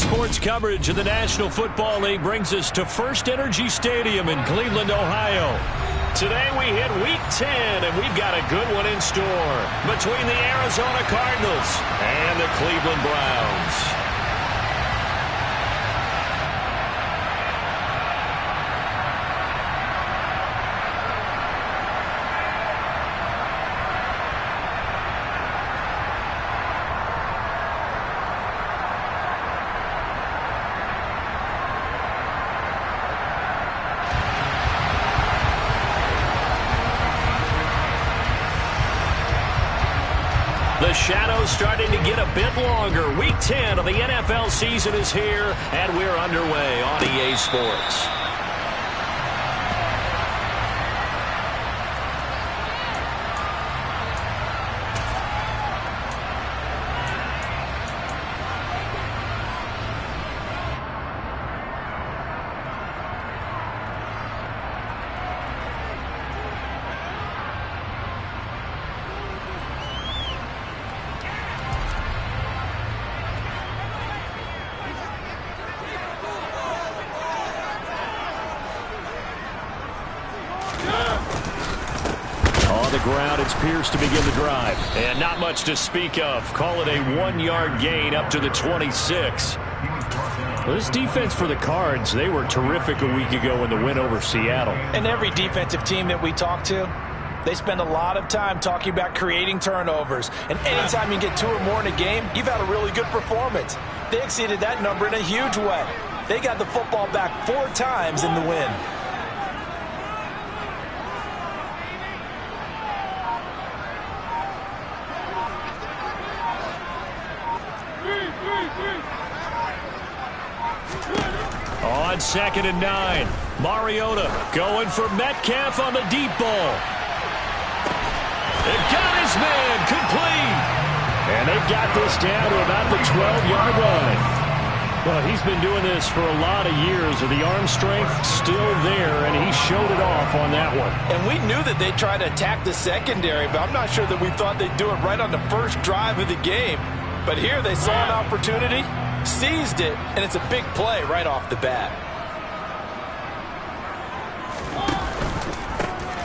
Sports coverage of the National Football League brings us to First Energy Stadium in Cleveland, Ohio. Today we hit Week 10, and we've got a good one in store between the Arizona Cardinals and the Cleveland Browns. The shadow's starting to get a bit longer. Week 10 of the NFL season is here, and we're underway on EA Sports. Ground, it's Pierce to begin the drive. And not much to speak of. Call it a 1-yard gain up to the 26. Well, this defense for the Cards, they were terrific a week ago in the win over Seattle. And every defensive team that we talk to, they spend a lot of time talking about creating turnovers. And anytime you get 2 or more in a game, you've had a really good performance. They exceeded that number in a huge way. They got the football back 4 times in the win. On 2nd and 9, Mariota going for Metcalf on the deep ball. They've got his man complete. And they've got this down to about the 12-yard line. Well, he's been doing this for a lot of years, with the arm strength still there, and he showed it off on that one. And we knew that they'd try to attack the secondary, but I'm not sure that we thought they'd do it right on the first drive of the game. But here they saw an opportunity, seized it, and it's a big play right off the bat.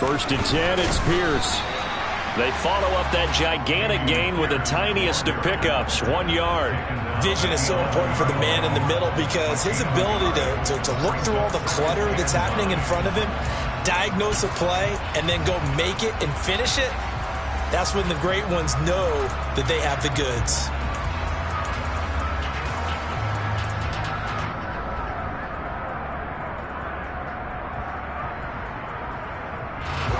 1st and 10, it's Pierce. They follow up that gigantic gain with the tiniest of pickups, 1 yard. Vision is so important for the man in the middle because his ability to look through all the clutter that's happening in front of him, diagnose a play, and then go make it and finish it, that's when the great ones know that they have the goods.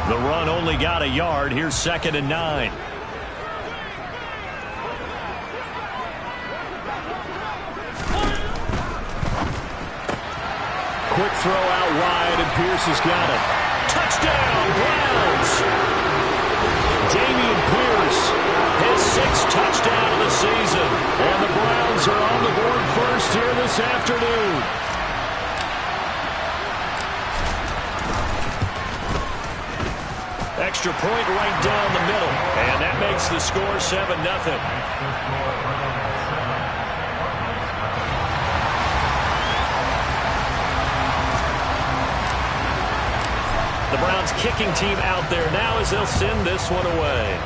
The run only got a yard. Here's 2nd and 9. Quick throw out wide, and Pierce has got it. Touchdown, Browns! Dameon Pierce, his 6th touchdown of the season. And the Browns are on the board first here this afternoon. Extra point right down the middle. And that makes the score 7-0. The Browns kicking team out there now as they'll send this one away.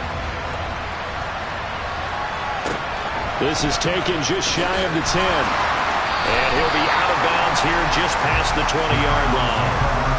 This is taken just shy of the 10. And he'll be out of bounds here just past the 20-yard line.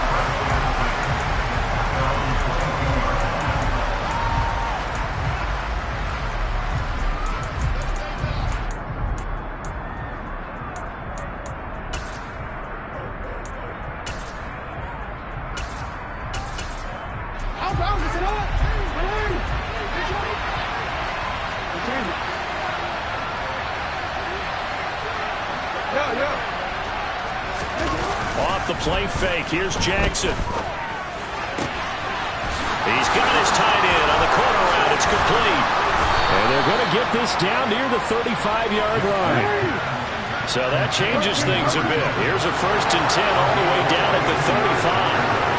Off the play fake, here's Jackson. He's got his tight end on the corner route. It's complete. And they're going to get this down near the 35-yard line. So that changes things a bit. Here's a 1st and 10 all the way down at the 35.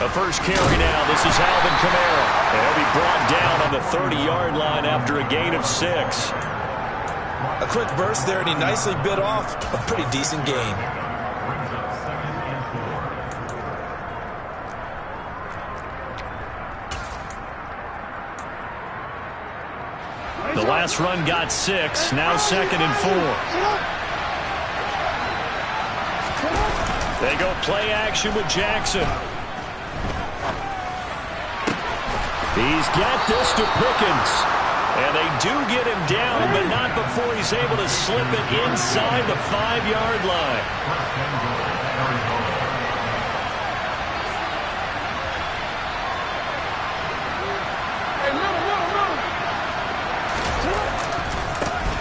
A first carry now. This is Alvin Kamara. And he'll be brought down on the 30-yard line after a gain of 6. A quick burst there, and he nicely bit off a pretty decent gain. The last run got 6. Now 2nd and 4. They go play action with Jackson. He's got this to Pickens. And they do get him down, but not before he's able to slip it inside the 5-yard line.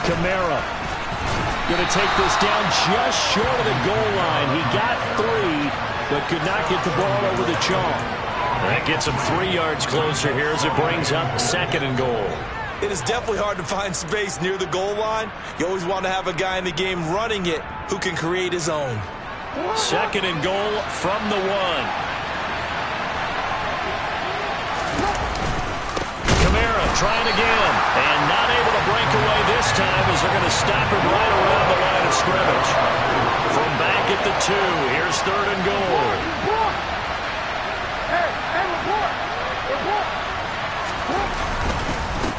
Kamara going to take this down just short of the goal line. He got 3, but could not get the ball over the chalk. That gets him 3 yards closer here as it brings up 2nd and goal. It is definitely hard to find space near the goal line. You always want to have a guy in the game running it who can create his own. 2nd and goal from the 1. Kamara trying again, and not able to break away this time as they're going to stop him right around the line of scrimmage. From back at the 2, here's 3rd and goal.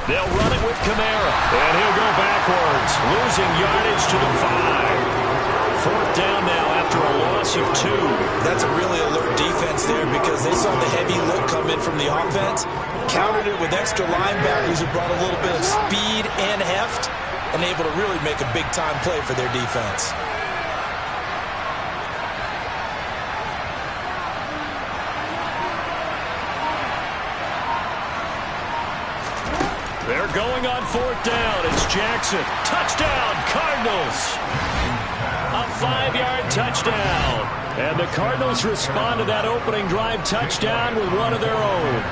They'll run it with Kamara, and he'll go backwards, losing yardage to the 5. 4th down now after a loss of 2. That's a really alert defense there because they saw the heavy look come in from the offense, countered it with extra linebackers who brought a little bit of speed and heft, and able to really make a big-time play for their defense. They're going on 4th down. It's Jackson. Touchdown, Cardinals. A 5-yard touchdown. And the Cardinals respond to that opening drive touchdown with one of their own.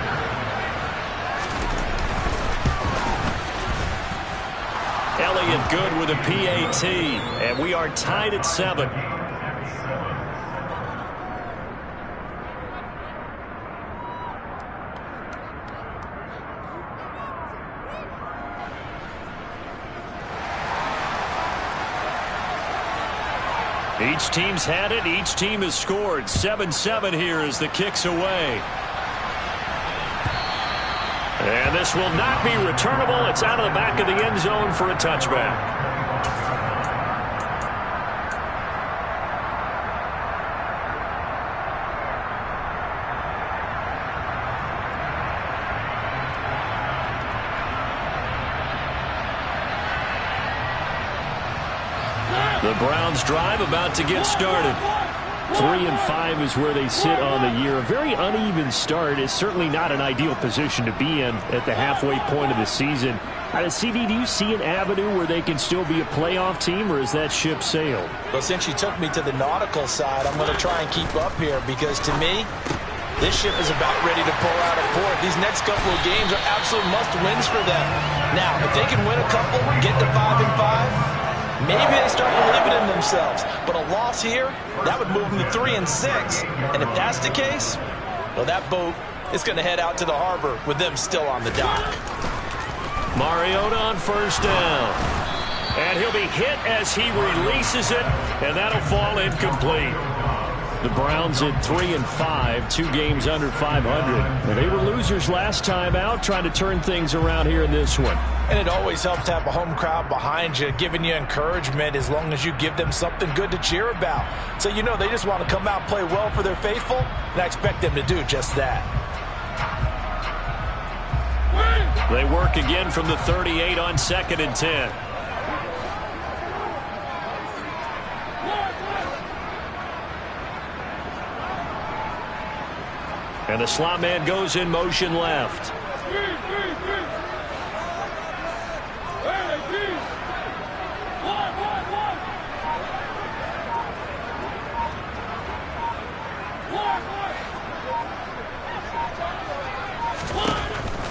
Elliott good with a PAT. And we are tied at 7. Each team's had it. Each team has scored. 7-7 here as the kick's away. And this will not be returnable. It's out of the back of the end zone for a touchback. The Browns drive about to get started. 3-5 is where they sit on the year. A very uneven start is certainly not an ideal position to be in at the halfway point of the season. CD, do you see an avenue where they can still be a playoff team, or is that ship sailed? Well, since you took me to the nautical side, I'm going to try and keep up here because, to me, this ship is about ready to pull out of port. These next couple of games are absolute must-wins for them. Now, if they can win a couple, get to 5-5, maybe they start believing in themselves. But a loss here, that would move them to 3-6. And if that's the case, well, that boat is going to head out to the harbor with them still on the dock. Mariota on 1st down. And he'll be hit as he releases it, and that'll fall incomplete. The Browns at 3-5, 2 games under 500. And they were losers last time out, trying to turn things around here in this one. And it always helps to have a home crowd behind you, giving you encouragement as long as you give them something good to cheer about. So you know they just want to come out and play well for their faithful, and I expect them to do just that. They work again from the 38 on 2nd and 10. And the slot man goes in motion left.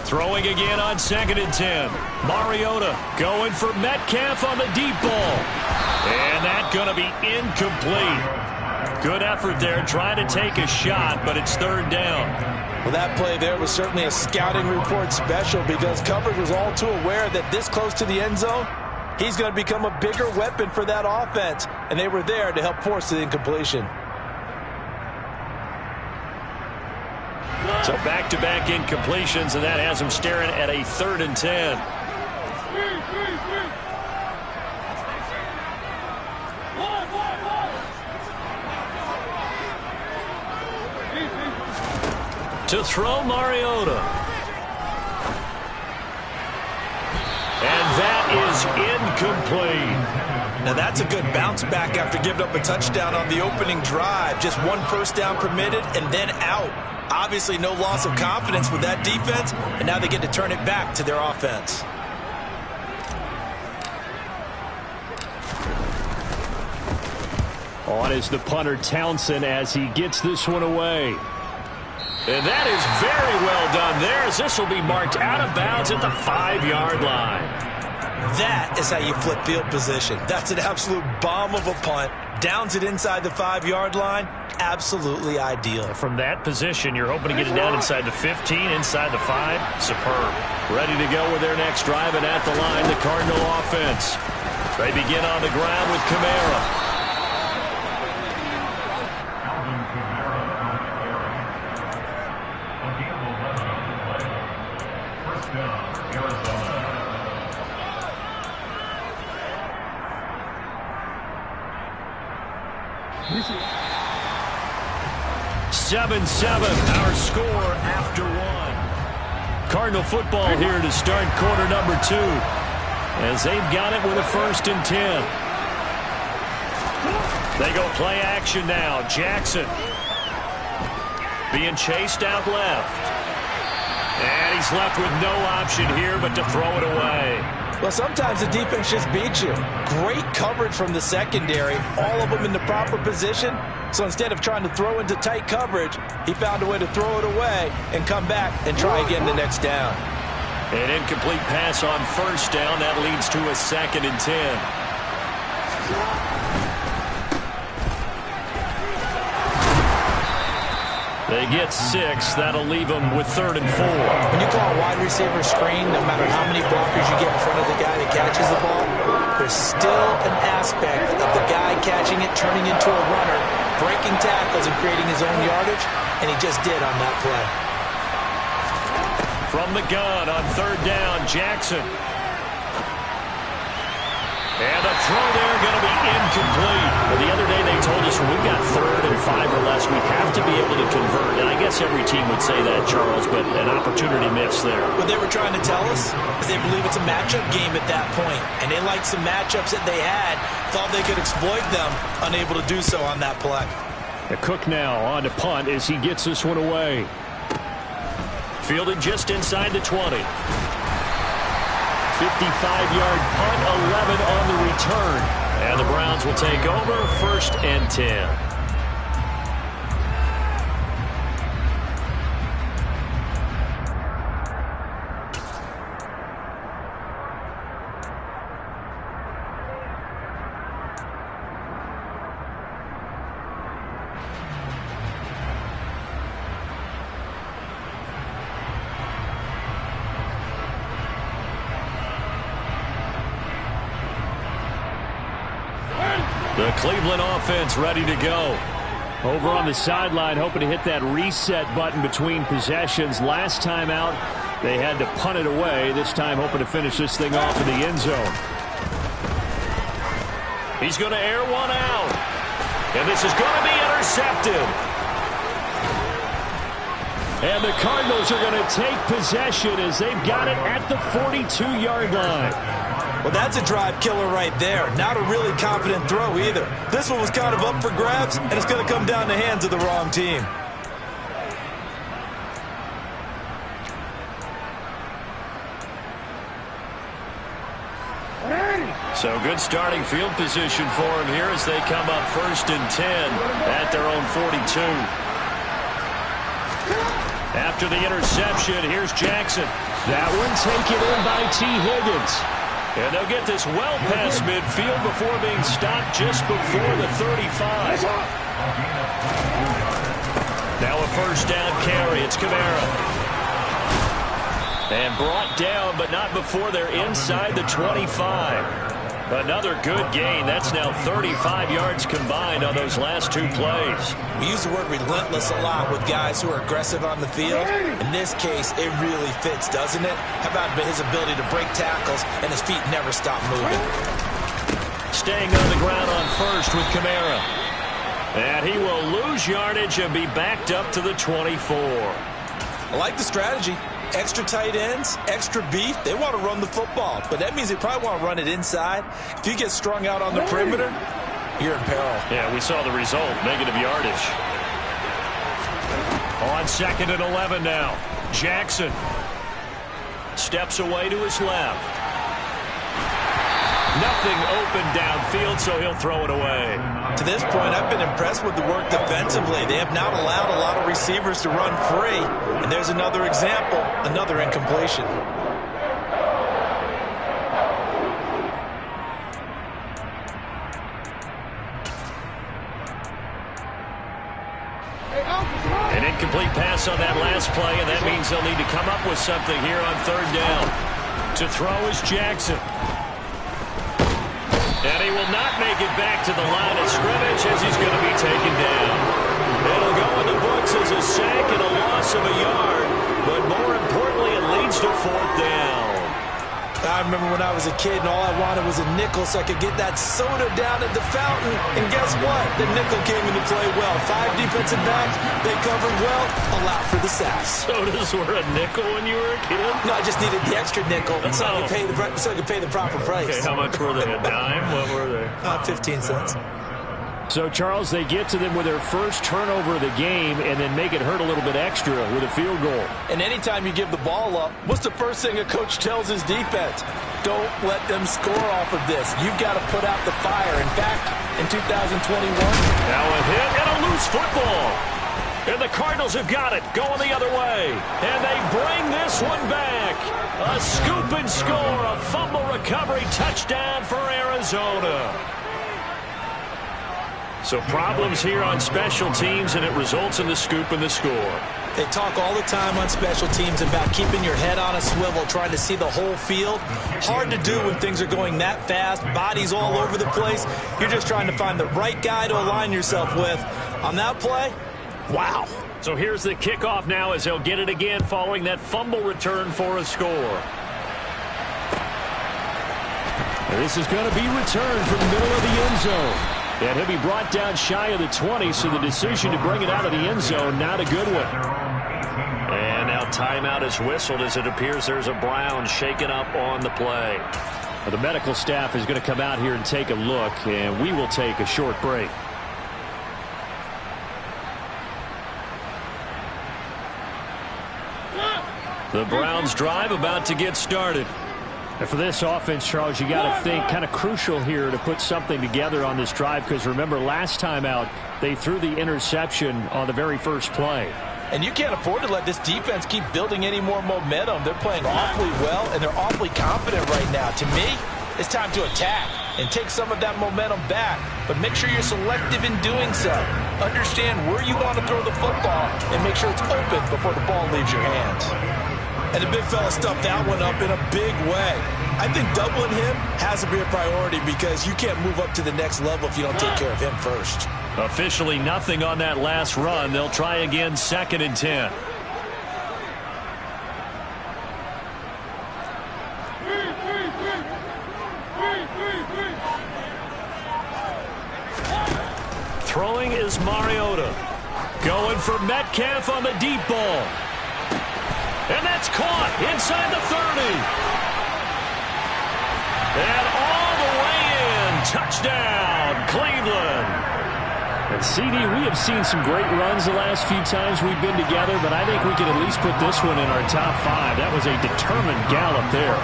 Throwing again on 2nd and 10. Mariota going for Metcalf on the deep ball. And that's going to be incomplete. Good effort there trying to take a shot, but it's 3rd down. Well, that play there was certainly a scouting report special because coverage was all too aware that this close to the end zone, he's going to become a bigger weapon for that offense, and they were there to help force the incompletion. So back-to-back incompletions, and that has him staring at a 3rd and 10. To throw, Mariota. And that is incomplete. Now that's a good bounce back after giving up a touchdown on the opening drive. Just 1 first down permitted and then out. Obviously no loss of confidence with that defense, and now they get to turn it back to their offense. On is the punter Townsend as he gets this one away. And that is very well done there, as this will be marked out of bounds at the 5-yard line. That is how you flip field position. That's an absolute bomb of a punt. Downs it inside the 5-yard line. Absolutely ideal. From that position, you're hoping to get it down inside the 15, inside the 5. Superb. Ready to go with their next drive, and at the line, the Cardinal offense. They begin on the ground with Kamara. Seven, our score after 1. Cardinal football here to start quarter number 2, as they've got it with a 1st and 10. They go play action now. Jackson being chased out left. And he's left with no option here but to throw it away. Well, sometimes the defense just beats you. Great coverage from the secondary, all of them in the proper position. So instead of trying to throw into tight coverage, he found a way to throw it away and come back and try again the next down. An incomplete pass on 1st down. That leads to a 2nd and 10. They get 6. That'll leave them with 3rd and 4. When you call a wide receiver screen, no matter how many blockers you get in front of the guy that catches the ball, there's still an aspect of the guy catching it, turning into a runner, breaking tackles and creating his own yardage, and he just did on that play. From the gun on 3rd down, Jackson. And the throw there going to be incomplete. Well, the other day they told us when we've got 3rd and 5 or less, we have to be able to convert. And I guess every team would say that, Charles, but an opportunity missed there. What they were trying to tell us is they believe it's a matchup game at that point. And they liked some matchups that they had, thought they could exploit them, unable to do so on that play. The Cook now on to punt as he gets this one away. Fielded just inside the 20. 55-yard punt, 11 on the return. And the Browns will take over, 1st and 10. The Cleveland offense ready to go. Over on the sideline, hoping to hit that reset button between possessions. Last time out, they had to punt it away. This time, hoping to finish this thing off in the end zone. He's going to air one out. And this is going to be intercepted. And the Cardinals are going to take possession as they've got it at the 42-yard line. Well, that's a drive killer right there. Not a really confident throw either. This one was kind of up for grabs, and it's going to come down the hands of the wrong team. So good starting field position for him here as they come up 1st and 10 at their own 42. After the interception, here's Jackson. That one taken in by T. Higgins. And they'll get this well past midfield before being stopped just before the 35. Now a first down carry. It's Kamara. And brought down, but not before they're inside the 25. Another good gain. That's now 35 yards combined on those last two plays. We use the word relentless a lot with guys who are aggressive on the field. In this case, it really fits, doesn't it? How about his ability to break tackles and his feet never stop moving? Staying on the ground on first with Kamara. And he will lose yardage and be backed up to the 24. I like the strategy. Extra tight ends, extra beef. They want to run the football, but that means they probably want to run it inside. If you get strung out on the perimeter, you're in peril. Yeah, we saw the result, negative yardage. On 2nd and 11 now. Jackson steps away to his left. Nothing open downfield, so he'll throw it away. To this point, I've been impressed with the work defensively. They have not allowed a lot of receivers to run free. And there's another example, another incompletion. An incomplete pass on that last play, and that means they'll need to come up with something here on 3rd down. To throw is Jackson. And he will not make it back to the line of scrimmage as he's going to be taken down. It'll go in the books as a sack and a loss of a yard, but more importantly, it leads to 4th down. I remember when I was a kid and all I wanted was a nickel so I could get that soda down at the fountain. And guess what? The nickel came into play well. 5 defensive backs, they covered well, allowed for the sacks. Sodas were a nickel when you were a kid? No, I just needed the extra nickel so I could pay the proper price. Okay, how much were they? A dime? What were they? 15 cents. So, Charles, they get to them with their first turnover of the game and then make it hurt a little bit extra with a field goal. And anytime you give the ball up, what's the first thing a coach tells his defense? Don't let them score off of this. You've got to put out the fire. In fact, in 2021. Now a hit and a loose football. And the Cardinals have got it, going the other way. And they bring this one back. A scoop and score, a fumble recovery touchdown for Arizona. So problems here on special teams, and it results in the scoop and the score. They talk all the time on special teams about keeping your head on a swivel, trying to see the whole field. Hard to do when things are going that fast, bodies all over the place. You're just trying to find the right guy to align yourself with. On that play, wow. So here's the kickoff now as they'll get it again following that fumble return for a score. This is going to be returned from the middle of the end zone. And he'll be brought down shy of the 20, so the decision to bring it out of the end zone, not a good one. And now timeout is whistled as it appears there's a Brown shaken up on the play. Well, the medical staff is going to come out here and take a look, and we will take a short break. The Browns drive about to get started. And for this offense, Charles, you got to think kind of crucial here to put something together on this drive, because remember last time out they threw the interception on the very first play. And you can't afford to let this defense keep building any more momentum. They're playing awfully well, and they're awfully confident right now. To me, it's time to attack and take some of that momentum back, but make sure you're selective in doing so. Understand where you want to throw the football and make sure it's open before the ball leaves your hands. And the big fella stuffed that one up in a big way. I think doubling him has to be a priority because you can't move up to the next level if you don't take care of him first. Officially nothing on that last run. They'll try again 2nd and 10. Throwing is Mariota. Going for Metcalf on the deep ball. And that's caught inside the 30. And all the way in. Touchdown, Cleveland. And CD, we have seen some great runs the last few times we've been together, but I think we can at least put this one in our top 5. That was a determined gallop there.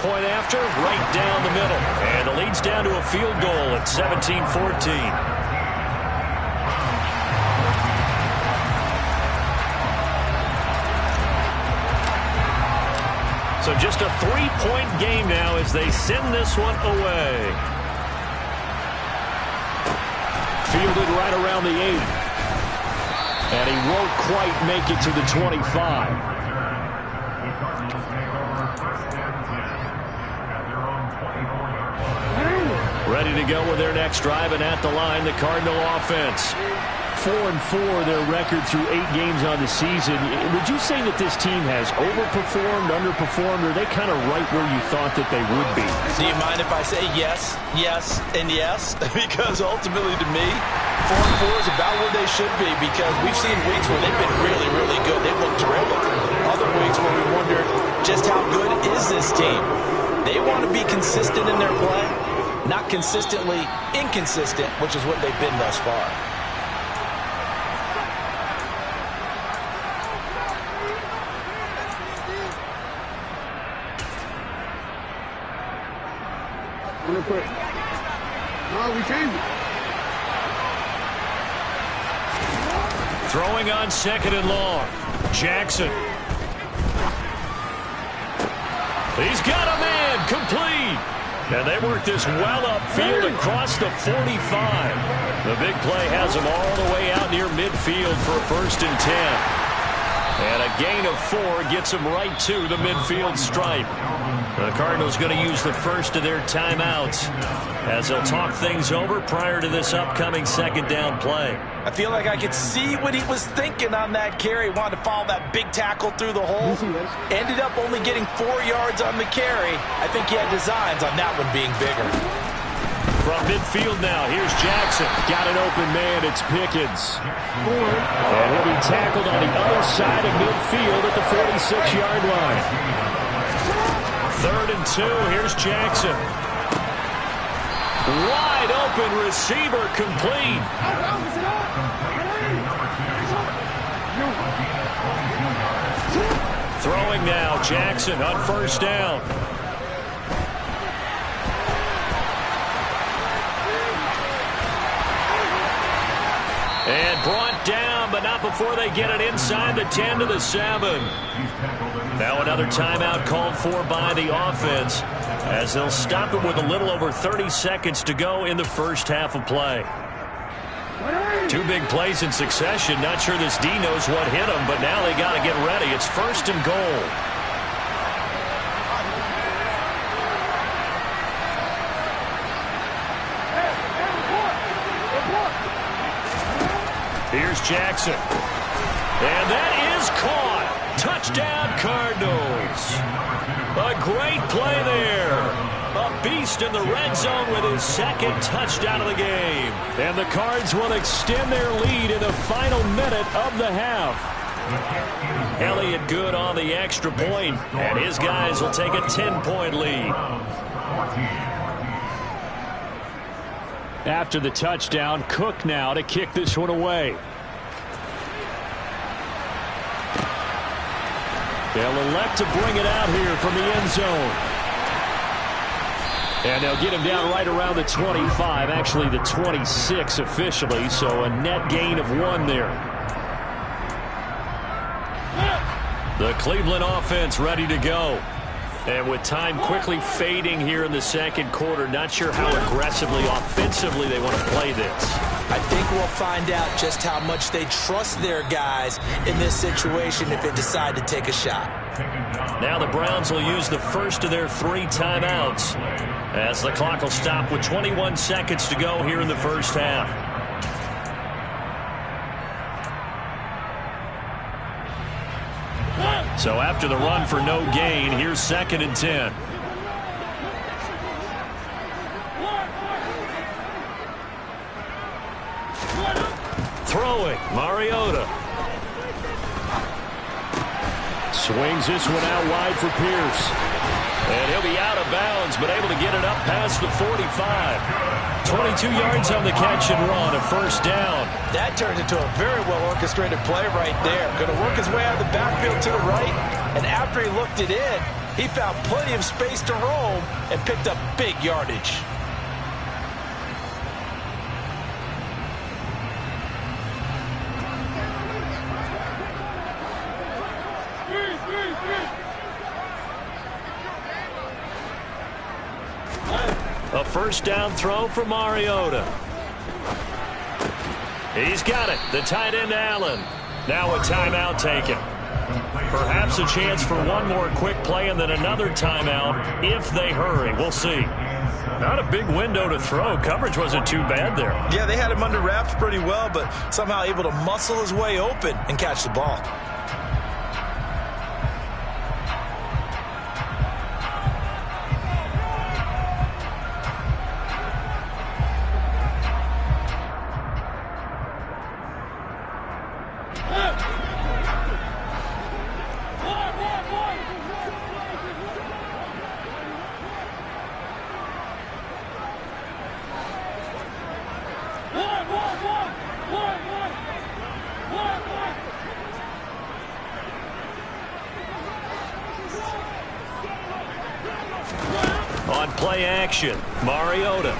Point after, right down the middle. And the lead's down to a field goal at 17-14. So just a 3-point game now as they send this one away. fielded right around the 8. And he won't quite make it to the 25. Ready to go with their next drive, and at the line, the Cardinal offense. 4-4 their record through 8 games on the season. Would you say that this team has overperformed, underperformed, or are they kind of right where you thought that they would be? Do you mind if I say yes, yes, and yes? Because ultimately to me, 4-4 is about where they should be, because we've seen weeks where they've been really, really good. They've looked terrific. Other weeks where we wonder just how good is this team. They want to be consistent in their play, not consistently inconsistent, which is what they've been thus far. Throwing on 2nd and long. Jackson. He's got a man complete. And they work this well upfield across the 45. The big play has them all the way out near midfield for a 1st and 10. And a gain of 4 gets them right to the midfield stripe. The Cardinals going to use the first of their timeouts as they'll talk things over prior to this upcoming 2nd down play. I feel like I could see what he was thinking on that carry. Wanted to follow that big tackle through the hole. Ended up only getting 4 yards on the carry. I think he had designs on that one being bigger. From midfield now, here's Jackson. Got an open man, it's Pickens. And he'll be tackled on the other side of midfield at the 46-yard line. 3rd and 2, here's Jackson. Wide open receiver complete. Throwing now, Jackson on 1st down. And brought down, but not before they get it inside the 10 to the 7. Now another timeout called for by the offense as they'll stop it with a little over 30 seconds to go in the first half of play. 2 big plays in succession. Not sure this D knows what hit him, but now they got to get ready. It's 1st and goal. Here's Jackson. And that is caught. Touchdown, Cardinals. A great play there. A beast in the red zone with his 2nd touchdown of the game. And the Cards will extend their lead in the final minute of the half. Elliott good on the extra point, and his guys will take a 10-point lead. After the touchdown, Cook now to kick this one away. They'll elect to bring it out here from the end zone. And they'll get him down right around the 25, actually the 26 officially, so a net gain of 1 there. The Cleveland offense ready to go. And with time quickly fading here in the 2nd quarter, not sure how aggressively, offensively they want to play this. I think we'll find out just how much they trust their guys in this situation if they decide to take a shot. Now the Browns will use the first of their 3 timeouts as the clock will stop with 21 seconds to go here in the first half. So after the run for no gain, here's 2nd and 10. Throwing, Mariota. Swings this one out wide for Pierce. And he'll be out of bounds, but able to get it up past the 45. 22 yards on the catch and run, a 1st down. That turned into a very well-orchestrated play right there. Going to work his way out of the backfield to the right, and after he looked it in, he found plenty of space to roam and picked up big yardage. A 1st down throw for Mariota. He's got it. The tight end, Allen. Now a timeout taken. Perhaps a chance for one more quick play and then another timeout if they hurry. We'll see. Not a big window to throw. Coverage wasn't too bad there. Yeah, they had him under wraps pretty well, but somehow able to muscle his way open and catch the ball. On play action, Mariota.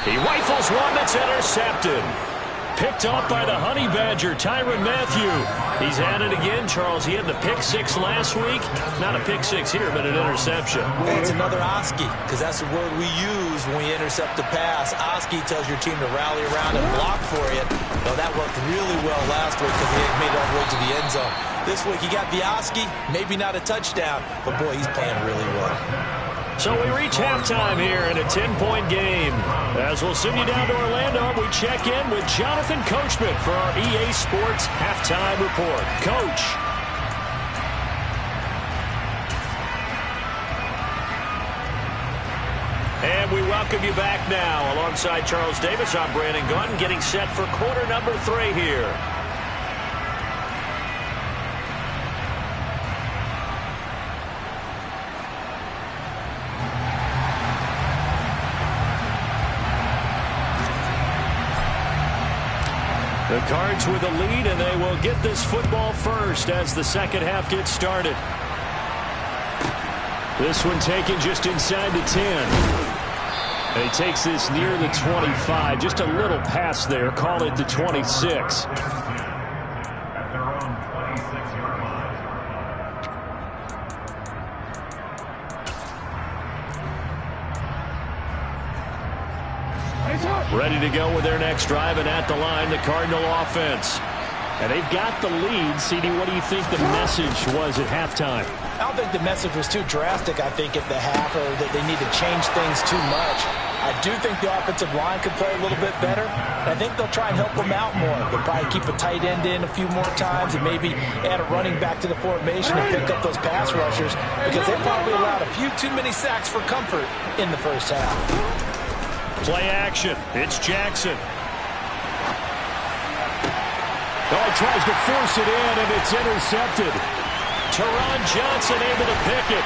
He rifles one that's intercepted. Picked off by the Honey Badger, Tyrann Mathieu. He's at it again, Charles. He had the pick six last week. Not a pick six here, but an interception. It's another Oski, because that's the word we use when we intercept a pass. Oski tells your team to rally around and block for you. Well, that worked really well last week because he had made it all the way to the end zone. This week he got the Oski, maybe not a touchdown, but boy, he's playing really well. So we reach halftime here in a 10-point game. As we'll send you down to Orlando, we check in with Jonathan Coachman for our EA Sports Halftime Report. Coach. And we welcome you back now. Alongside Charles Davis, I'm Brandon Gunn, getting set for quarter number 3 here. The Cards with a lead, and they will get this football first as the second half gets started. This one taken just inside the 10. And he takes this near the 25. Just a little pass there. Call it the 26. Ready to go with their next drive, and at the line, the Cardinal offense. And they've got the lead. CD, what do you think the message was at halftime? I don't think the message was too drastic, I think, at the half, or that they need to change things too much. I do think the offensive line could play a little bit better. I think they'll try and help them out more. They'll probably keep a tight end in a few more times and maybe add a running back to the formation and pick up those pass rushers, because they probably allowed a few too many sacks for comfort in the first half. Play action. It's Jackson. Oh, he tries to force it in, and it's intercepted. Teron Johnson able to pick it.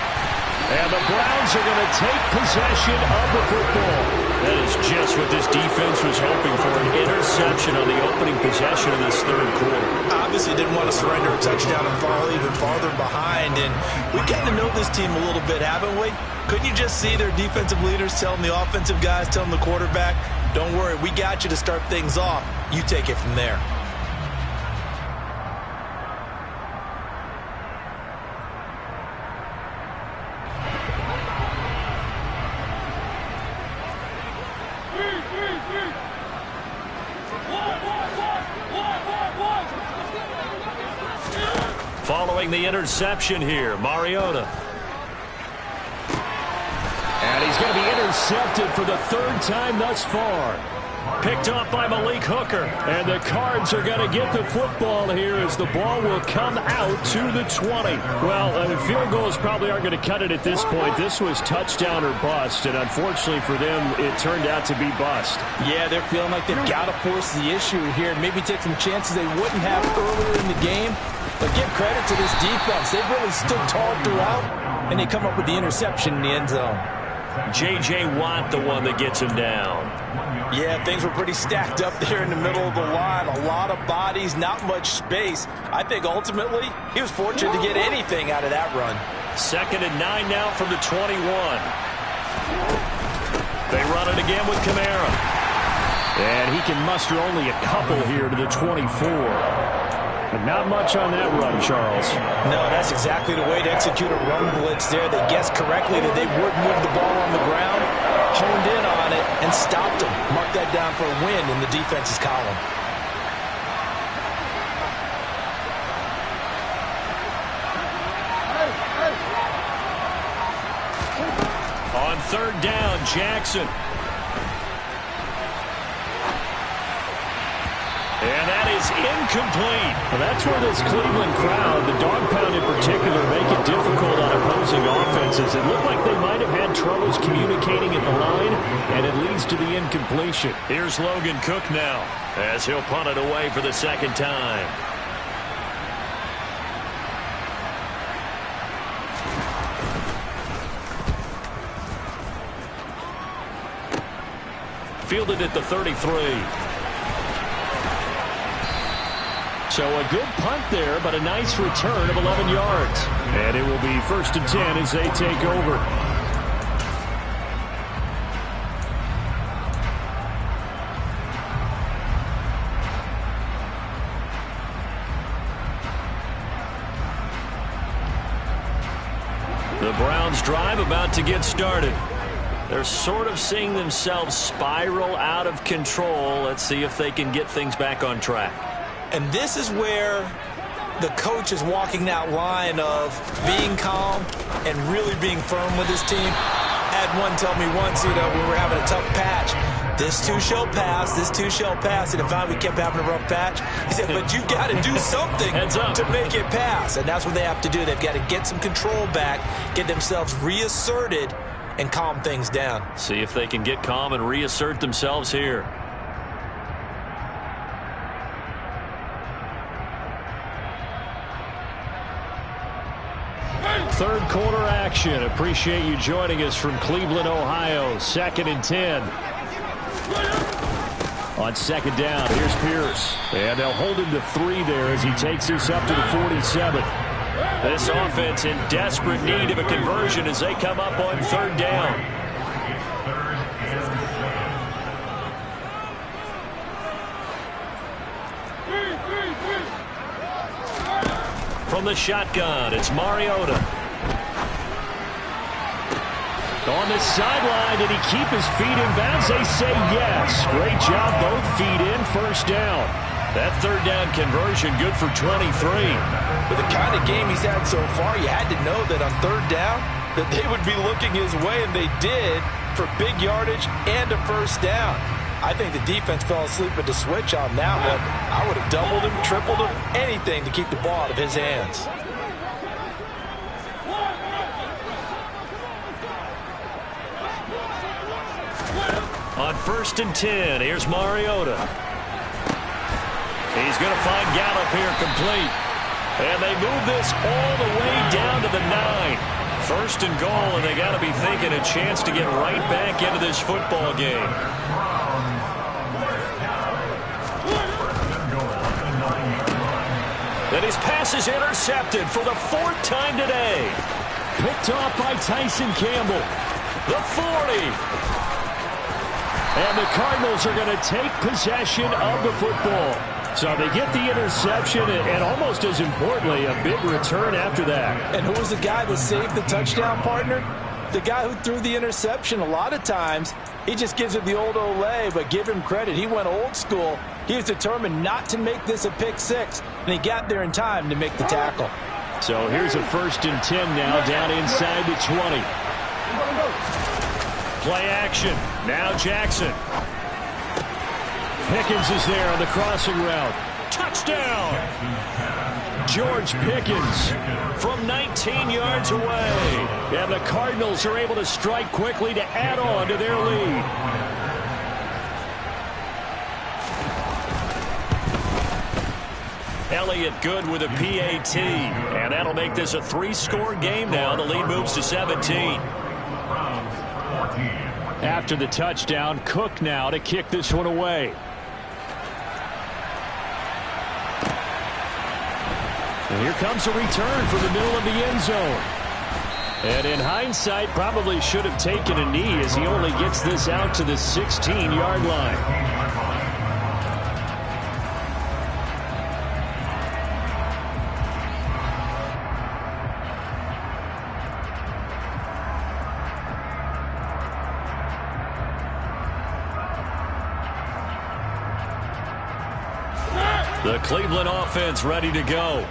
And the Browns are going to take possession of the football. That is just what this defense was hoping for, an interception on the opening possession of this third quarter. Obviously didn't want to surrender a touchdown and fall even farther behind. And we've gotten to know this team a little bit, haven't we? Couldn't you just see their defensive leaders telling the offensive guys, telling the quarterback, don't worry, we got you to start things off. You take it from there. Following the interception here, Mariota. And he's going to be intercepted for the third time thus far. Picked off by Malik Hooker. And the Cards are going to get the football here as the ball will come out to the 20. Well, field goals probably aren't going to cut it at this point. This was touchdown or bust, and unfortunately for them, it turned out to be bust. Yeah, they're feeling like they've got to force the issue here and maybe take some chances they wouldn't have earlier in the game. But give credit to this defense. They've really stood tall throughout, and they come up with the interception in the end zone. J.J. Watt, the one that gets him down. Yeah, things were pretty stacked up there in the middle of the line. A lot of bodies, not much space. I think ultimately he was fortunate to get anything out of that run. 2nd and 9 now from the 21. They run it again with Kamara. And he can muster only a couple here to the 24. But not much on that run, Charles. No, that's exactly the way to execute a run blitz there. They guessed correctly that they would move the ball on the ground. honed in on it and stopped him. Mark that down for a win in the defense's column. On third down, Jackson. And that is incomplete. Well, that's where this Cleveland crowd, the dog pound in particular, make it difficult on opposing offenses. It looked like they might have had troubles communicating at the line, and it leads to the incompletion. Here's Logan Cook now as he'll punt it away for the second time. Fielded at the 33. So a good punt there, but a nice return of 11 yards. And it will be 1st and 10 as they take over. The Browns' drive about to get started. They're sort of seeing themselves spiral out of control. Let's see if they can get things back on track. And this is where the coach is walking that line of being calm and really being firm with his team. I had one tell me once, we were having a tough patch. This too shall pass, this too shall pass. And finally we kept having a rough patch. He said, but you got to do something to make it pass. And that's what they have to do. They've got to get some control back, get themselves reasserted, and calm things down. See if they can get calm and reassert themselves here. Third quarter action. Appreciate you joining us from Cleveland, Ohio. 2nd and 10. On second down, here's Pierce. And they'll hold him to 3 there as he takes this up to the 47. This offense in desperate need of a conversion as they come up on third down. From the shotgun, it's Mariota. On the sideline, did he keep his feet in bounds? They say yes. Great job, both feet in, 1st down. That third down conversion good for 23. With the kind of game he's had so far, you had to know that on third down that they would be looking his way, and they did, for big yardage and a 1st down. I think the defense fell asleep with the switch on that one. I would have doubled him, tripled him, anything to keep the ball out of his hands. On 1st and 10, here's Mariota. He's going to find Gallup here complete. And they move this all the way down to the 9. 1st and goal, and they got to be thinking a chance to get right back into this football game. And his pass is intercepted for the 4th time today. Picked off by Tyson Campbell. The 40. And the Cardinals are going to take possession of the football. So they get the interception and almost as importantly, a big return after that. And who was the guy that saved the touchdown, partner? The guy who threw the interception. A lot of times, he just gives it the old Olay, but give him credit. He went old school. He was determined not to make this a pick 6, and he got there in time to make the tackle. So here's a 1st and 10 now down inside the 20. Play action. Now Jackson. Pickens is there on the crossing route. Touchdown! George Pickens from 19 yards away. And the Cardinals are able to strike quickly to add on to their lead. Elliott good with a PAT. And that'll make this a 3-score game now. The lead moves to 17. After the touchdown, Cook now to kick this one away. And here comes a return from the middle of the end zone. And in hindsight, probably should have taken a knee as he only gets this out to the 16-yard line. The Cleveland offense ready to go.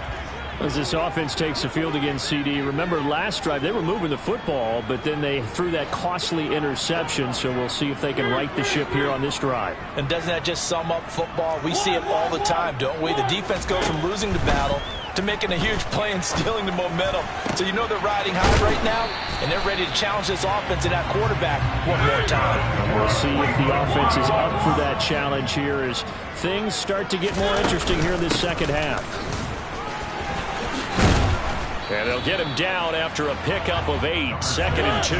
As this offense takes the field against CD, remember last drive they were moving the football, but then they threw that costly interception, so we'll see if they can right the ship here on this drive. And doesn't that just sum up football? We see it all the time, don't we? The defense goes from losing the battle to making a huge play and stealing the momentum. So you know they're riding high right now, and they're ready to challenge this offense and that quarterback one more time. We'll see if the offense is up for that challenge here as things start to get more interesting here in this second half. And they'll get him down after a pickup of 8, 2nd and 2.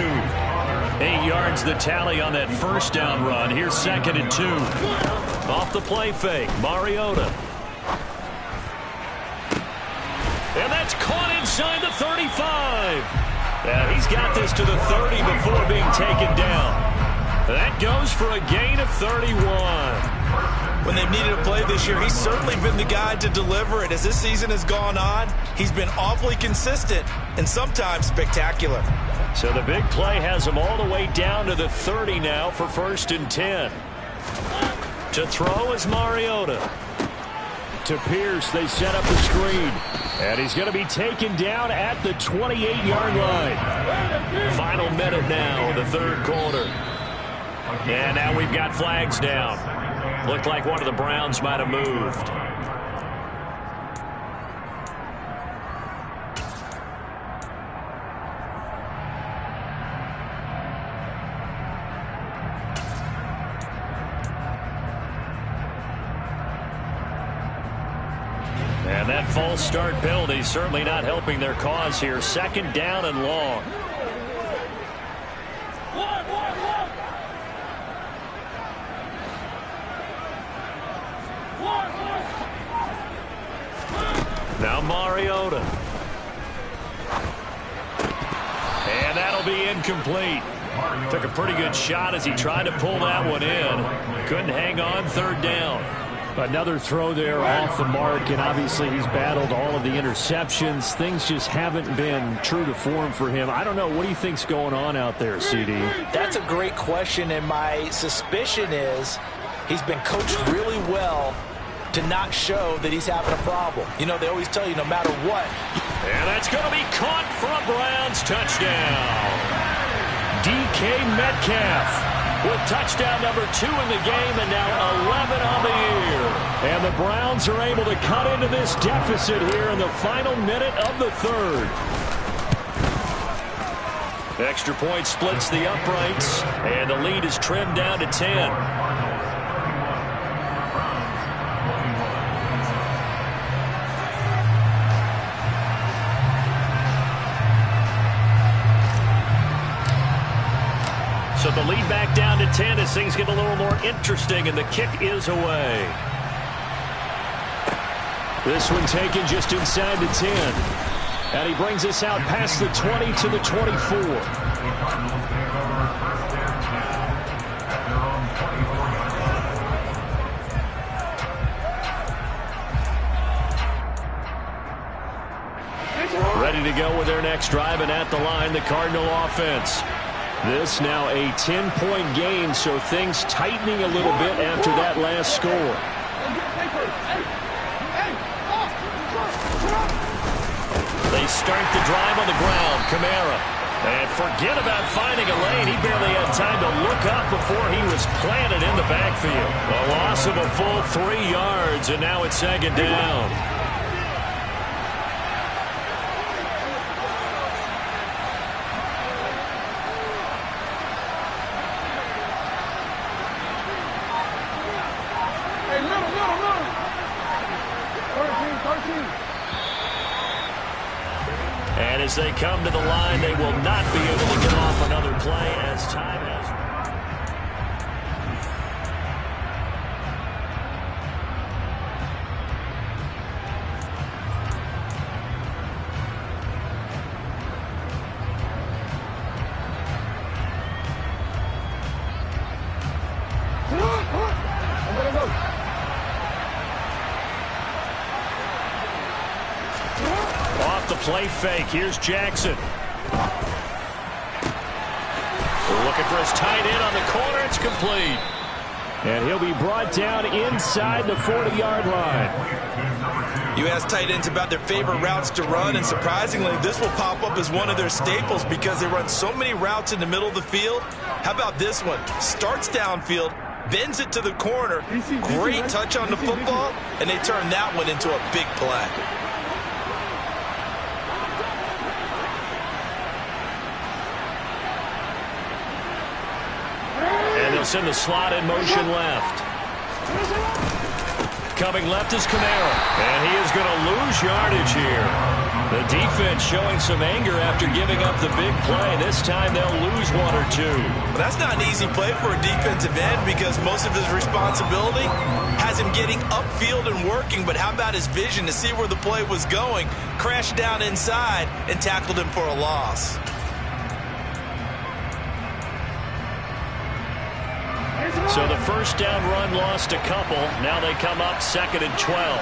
8 yards the tally on that first down run. Here's 2nd and 2. Off the play fake, Mariota. And that's caught inside the 35. Yeah, he's got this to the 30 before being taken down. That goes for a gain of 31. When they've needed a play this year, he's certainly been the guy to deliver it. As this season has gone on, he's been awfully consistent and sometimes spectacular. So the big play has him all the way down to the 30 now for 1st and 10. To throw is Mariota. To Pierce, they set up the screen. And he's going to be taken down at the 28-yard line. Final minute now, the 3rd quarter. And now we've got flags down. Looked like one of the Browns might have moved. And that false start penalty certainly not helping their cause here. 2nd down and long. Now Mariota. And that'll be incomplete. Took a pretty good shot as he tried to pull that one in. Couldn't hang on, 3rd down. Another throw there off the mark, and obviously he's battled all of the interceptions. Things just haven't been true to form for him. I don't know. What do you think's going on out there, CD? That's a great question, and my suspicion is he's been coached really well to not show that he's having a problem. You know, they always tell you no matter what. And that's going to be caught for a Browns touchdown. DK Metcalf with touchdown number 2 in the game and now 11 on the year. And the Browns are able to cut into this deficit here in the final minute of the 3rd. Extra point splits the uprights, and the lead is trimmed down to 10. So the lead back down to 10 as things get a little more interesting, and the kick is away. This one taken just inside the 10. And he brings us out past the 20 to the 24. Ready to go with their next drive, and at the line, the Cardinal offense. This now a 10-point game, so things tightening a little bit after that last score. They start the drive on the ground. Kamara. And forget about finding a lane. He barely had time to look up before he was planted in the backfield. A loss of a full 3 yards, and now it's 2nd down. And as they come to the line, they will not be able to get off another play as time has. Off the play fake. Here's Jackson. Looking for his tight end on the corner. It's complete. And he'll be brought down inside the 40-yard line. You ask tight ends about their favorite routes to run, and surprisingly, this will pop up as one of their staples because they run so many routes in the middle of the field. How about this one? Starts downfield, bends it to the corner, great touch on the football, and they turn that one into a big play. And they'll send the slot in motion left. Coming left is Kamara, and he is going to lose yardage here. The defense showing some anger after giving up the big play. This time they'll lose one or two. Well, that's not an easy play for a defensive end because most of his responsibility has him getting upfield and working, but how about his vision to see where the play was going, crashed down inside, and tackled him for a loss. So the first down run lost a couple. Now they come up 2nd and 12.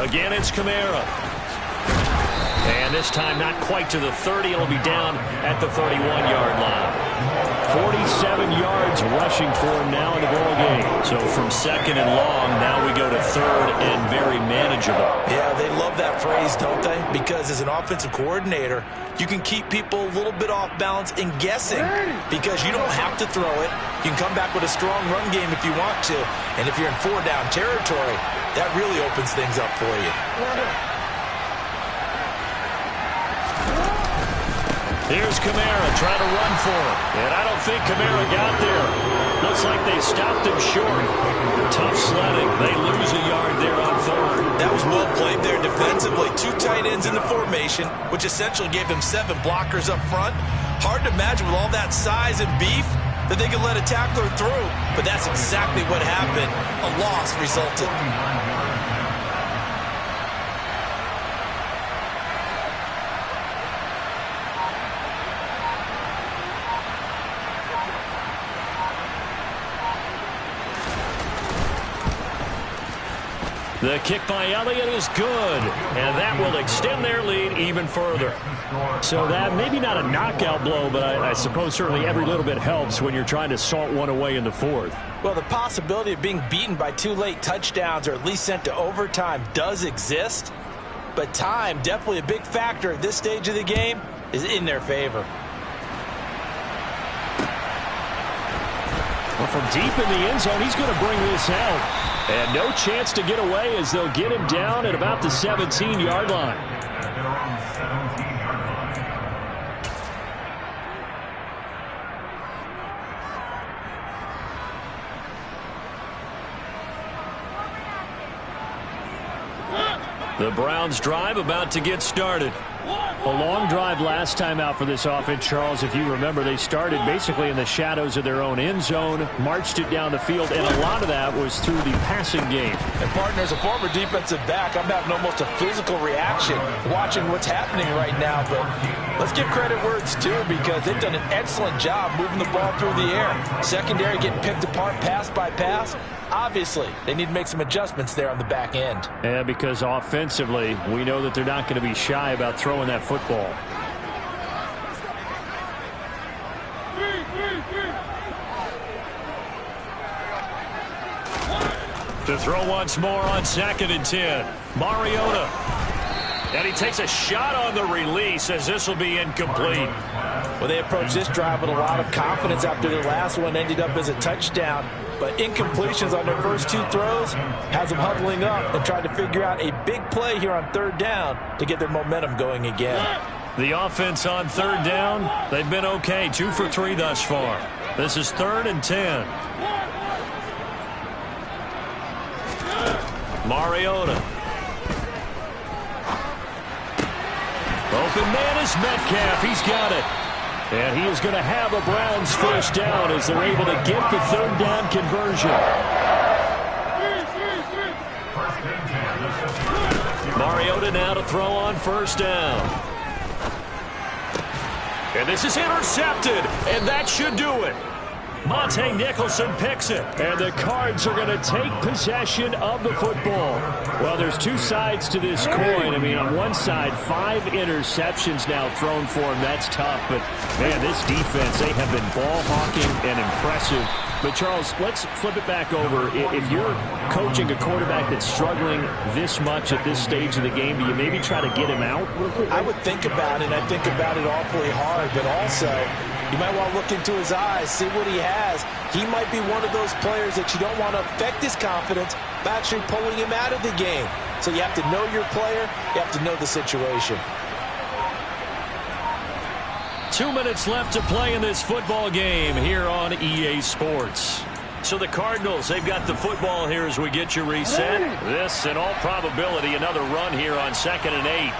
Again, it's Kamara. And this time not quite to the 30. It'll be down at the 31-yard line. 47 yards rushing for him now in the ball game. So from 2nd and long, now we go to 3rd and very manageable. Yeah, they love that phrase, don't they? Because as an offensive coordinator, you can keep people a little bit off balance and guessing because you don't have to throw it. You can come back with a strong run game if you want to. And if you're in 4-down territory, that really opens things up for you. Here's Kamara trying to run for him. And I don't think Kamara got there. Looks like they stopped him short. Tough sledding. They lose a yard there on 3rd. That was well played there defensively. 2 tight ends in the formation, which essentially gave them 7 blockers up front. Hard to imagine with all that size and beef that they could let a tackler through. But that's exactly what happened. A loss resulted. The kick by Elliott is good, and that will extend their lead even further. So that maybe not a knockout blow, but I suppose certainly every little bit helps when you're trying to salt one away in the 4th. Well, the possibility of being beaten by 2 late touchdowns or at least sent to overtime does exist, but time, definitely a big factor at this stage of the game, is in their favor. Well, from deep in the end zone, he's going to bring this out. And no chance to get away as they'll get him down at about the 17-yard line. The Browns drive about to get started. A long drive last time out for this offense, Charles. If you remember, they started basically in the shadows of their own end zone, marched it down the field, and a lot of that was through the passing game. And partner, as a former defensive back, I'm having almost a physical reaction watching what's happening right now. But let's give credit where it's due because they've done an excellent job moving the ball through the air. Secondary getting picked apart pass by pass. Obviously, they need to make some adjustments there on the back end. Yeah, because offensively, we know that they're not going to be shy about throwing that football. To throw once more on 2nd and 10. Mariota. And he takes a shot on the release as this will be incomplete. Well, they approached this drive with a lot of confidence after their last one ended up as a touchdown. But incompletions on their first 2 throws has them huddling up and trying to figure out a big play here on 3rd down to get their momentum going again. The offense on 3rd down, they've been okay. 2 for 3 thus far. This is 3rd and 10. Mariota. Open man is Metcalf. He's got it. And he is going to have a Browns first down as they're able to get the 3rd down conversion. Mariota now to throw on 1st down. And this is intercepted, and that should do it. Monte Nicholson picks it. And the Cards are going to take possession of the football. Well, there's two sides to this coin. I mean, on one side, 5 interceptions now thrown for him. That's tough. But, man, this defense, they have been ball hawking and impressive. But, Charles, let's flip it back over. If you're coaching a quarterback that's struggling this much at this stage of the game, do you maybe try to get him out? I would think about it. I think about it awfully hard. But also, you might want to look into his eyes, see what he has. He might be one of those players that you don't want to affect his confidence by actually pulling him out of the game. So you have to know your player. You have to know the situation. 2 minutes left to play in this football game here on EA Sports. So the Cardinals, they've got the football here as we get you reset. This, in all probability, another run here on 2nd and 8.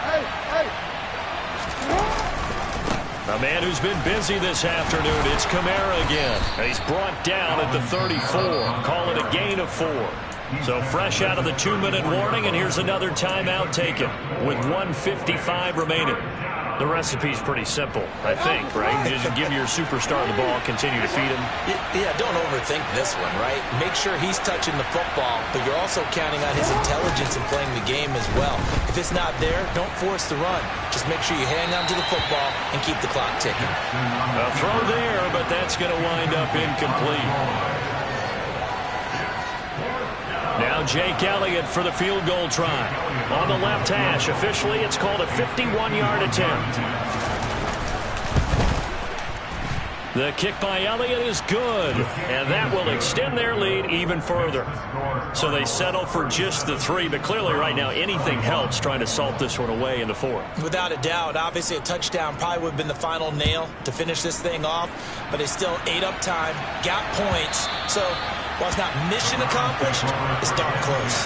A man who's been busy this afternoon, it's Kamara again. He's brought down at the 34. Call it a gain of 4. So fresh out of the 2-minute warning, and here's another timeout taken with 1:55 remaining. The recipe's pretty simple, I think, right? Just give your superstar the ball, continue to feed him. Yeah, don't overthink this one, right? Make sure he's touching the football, but you're also counting on his intelligence in playing the game as well. If it's not there, don't force the run. Just make sure you hang on to the football and keep the clock ticking. A throw there, but that's going to wind up incomplete. Now Jake Elliott for the field goal try. On the left hash, officially it's called a 51-yard attempt. The kick by Elliott is good, and that will extend their lead even further. So they settle for just the 3, but clearly right now anything helps trying to salt this one away in the 4th. Without a doubt, obviously a touchdown probably would have been the final nail to finish this thing off, but they still ate up time, got points, so while it's not mission accomplished, it's darn close.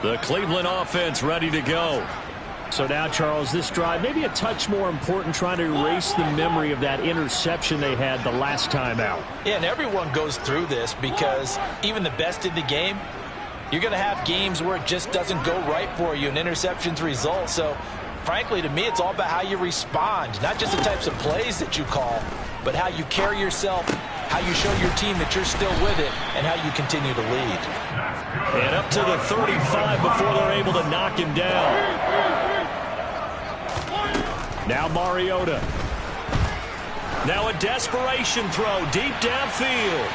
The Cleveland offense ready to go. So now, Charles, this drive maybe a touch more important, trying to erase the memory of that interception they had the last time out. Yeah, and everyone goes through this because even the best in the game, you're going to have games where it just doesn't go right for you and interceptions result. So, frankly, to me, it's all about how you respond, not just the types of plays that you call, but how you carry yourself, how you show your team that you're still with it, and how you continue to lead. And up to the 35 before they're able to knock him down. Now Mariota. Now a desperation throw deep downfield.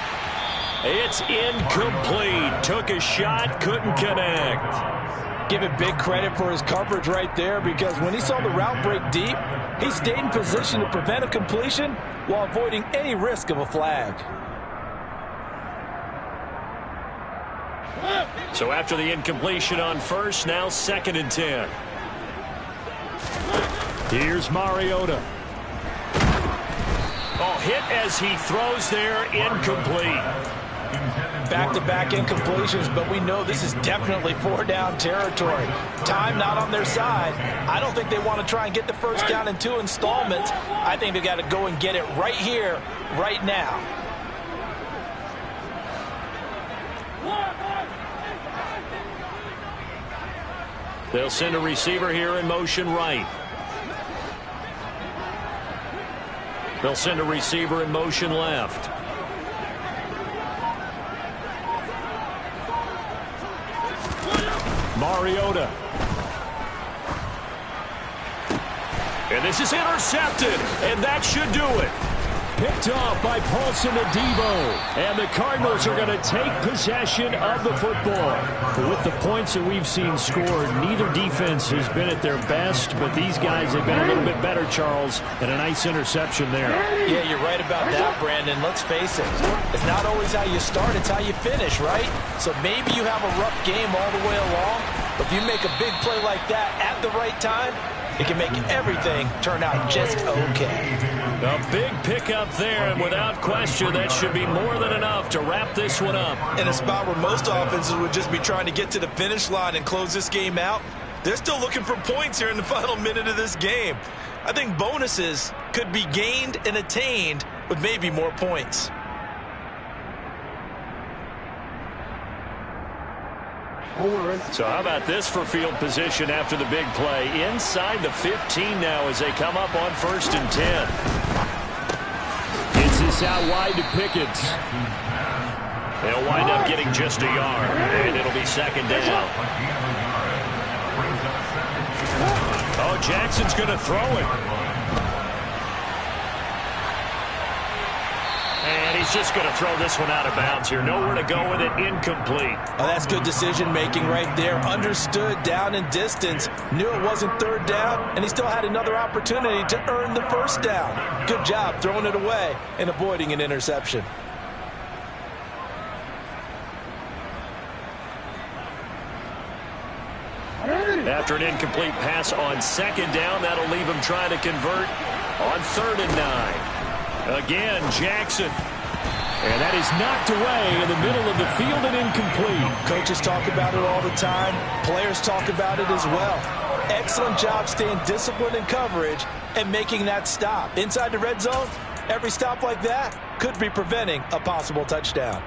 It's incomplete. Took a shot, couldn't connect. Give him big credit for his coverage right there, because when he saw the route break deep, he stayed in position to prevent a completion while avoiding any risk of a flag. So after the incompletion on first, now 2nd and 10. Here's Mariota. Oh, hit as he throws there, incomplete. Back-to-back incompletions, but we know this is definitely 4-down territory. Time not on their side. I don't think they want to try and get the first down in 2 installments. I think they got to go and get it right here, right now. They'll send a receiver here in motion right. They'll send a receiver in motion left. Mariota. And this is intercepted, and that should do it. Picked off by Paulson Adebo. And the Cardinals are going to take possession of the football. With the points that we've seen scored, neither defense has been at their best, but these guys have been a little bit better, Charles, and a nice interception there. Yeah, you're right about that, Brandon. Let's face it. It's not always how you start, it's how you finish, right? So maybe you have a rough game all the way along, but if you make a big play like that at the right time, it can make everything turn out just okay. A big pickup there, and without question, that should be more than enough to wrap this one up. In a spot where most offenses would just be trying to get to the finish line and close this game out, they're still looking for points here in the final minute of this game. I think bonuses could be gained and attained with maybe more points. So how about this for field position after the big play? Inside the 15 now as they come up on 1st and 10. Gets this out wide to Pickett. They'll wind up getting just a yard, and it'll be 2nd down. Oh, Jackson's going to throw it. And he's just going to throw this one out of bounds here. Nowhere to go with it. Incomplete. Oh, that's good decision-making right there. Understood down and distance. Knew it wasn't 3rd down, and he still had another opportunity to earn the 1st down. Good job throwing it away and avoiding an interception. After an incomplete pass on 2nd down, that'll leave him trying to convert on 3rd and 9. Again, Jackson. And that is knocked away in the middle of the field and incomplete. Coaches talk about it all the time. Players talk about it as well. Excellent job staying disciplined in coverage and making that stop. Inside the red zone, every stop like that could be preventing a possible touchdown.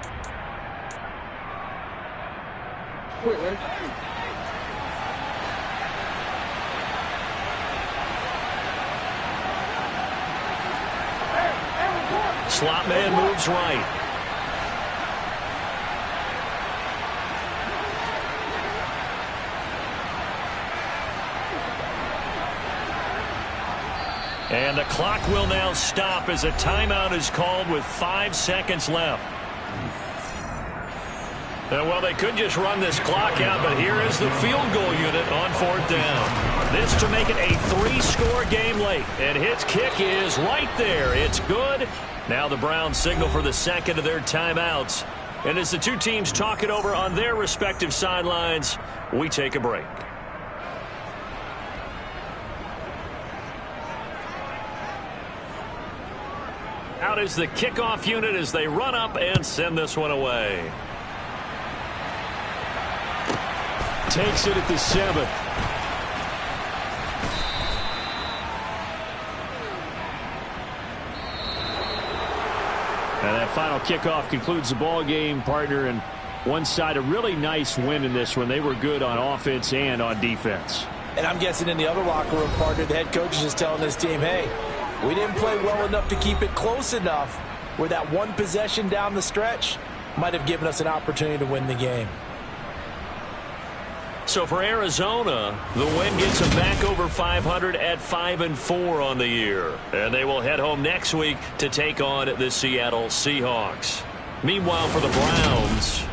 Slot man moves right. And the clock will now stop as a timeout is called with 5 seconds left. Well, they could just run this clock out, but here is the field goal unit on 4th down. This to make it a 3-score game late. And his kick is right there. It's good. Now the Browns signal for the 2nd of their timeouts. And as the two teams talk it over on their respective sidelines, we take a break. Out is the kickoff unit as they run up and send this one away. Takes it at the 7. And that final kickoff concludes the ball game, partner. And one side, a really nice win in this one. They were good on offense and on defense. And I'm guessing in the other locker room, partner, the head coach is just telling this team, hey, we didn't play well enough to keep it close enough where that one possession down the stretch might have given us an opportunity to win the game. So for Arizona, the win gets them back over 500 at 5-4 on the year. And they will head home next week to take on the Seattle Seahawks. Meanwhile, for the Browns,